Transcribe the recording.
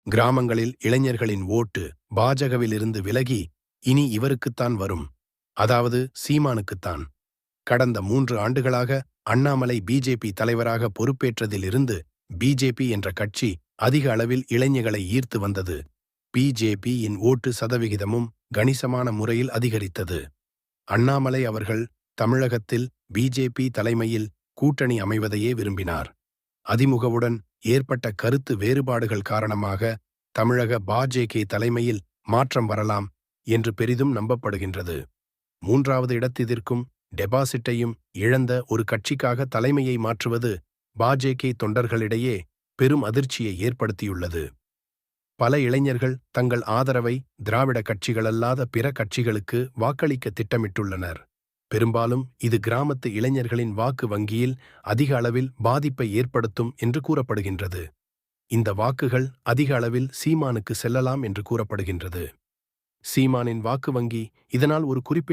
கிராமங்களில் இளைஞர்களின் ஓட்டு பாஜகவிலிருந்து விலகி இனி இவருக்குத்தான் வரும், அதாவது சீமானுக்குத்தான். கடந்த 3 ஆண்டுகளாக அண்ணாமலை பிஜேபி தலைவராக பொறுப்பேற்றதிலிருந்து பிஜேபி என்ற கட்சி அதிக அளவில் இளைஞர்களை ஈர்த்து வந்தது. பிஜேபியின் ஓட்டு சதவிகிதமும் கணிசமான முறையில் அதிகரித்தது. அண்ணாமலை அவர்கள் தமிழகத்தில் பிஜேபி தலைமையில் கூட்டணி அமைவதையே விரும்பினார். அதிமுகவுடன் ஏற்பட்ட கருத்து வேறுபாடுகள் காரணமாக தமிழக பாஜக தலைமையில் மாற்றம் வரலாம் என்று பெரிதும் நம்பப்படுகின்றது. 3வது இடத்திற்கும் டெபாசிட்டையும் இழந்த ஒரு கட்சிக்காக தலைமையை மாற்றுவது பாஜக தொண்டர்களிடையே பெரும் அதிர்ச்சியை ஏற்படுத்தியுள்ளது. பல இளைஞர்கள் தங்கள் ஆதரவை திராவிட கட்சிகளல்லாத பிற கட்சிகளுக்கு வாக்களிக்க திட்டமிட்டுள்ளனர். பெரும்பாலும் இது கிராமத்து இளைஞர்களின் வாக்கு வங்கியில் அதிக அளவில் பாதிப்பை ஏற்படுத்தும் என்று கூறப்படுகின்றது. இந்த வாக்குகள் அதிக அளவில் சீமானுக்கு செல்லலாம் என்று கூறப்படுகின்றது. சீமானின் வாக்கு வங்கி இதனால் ஒரு குறிப்பிட்ட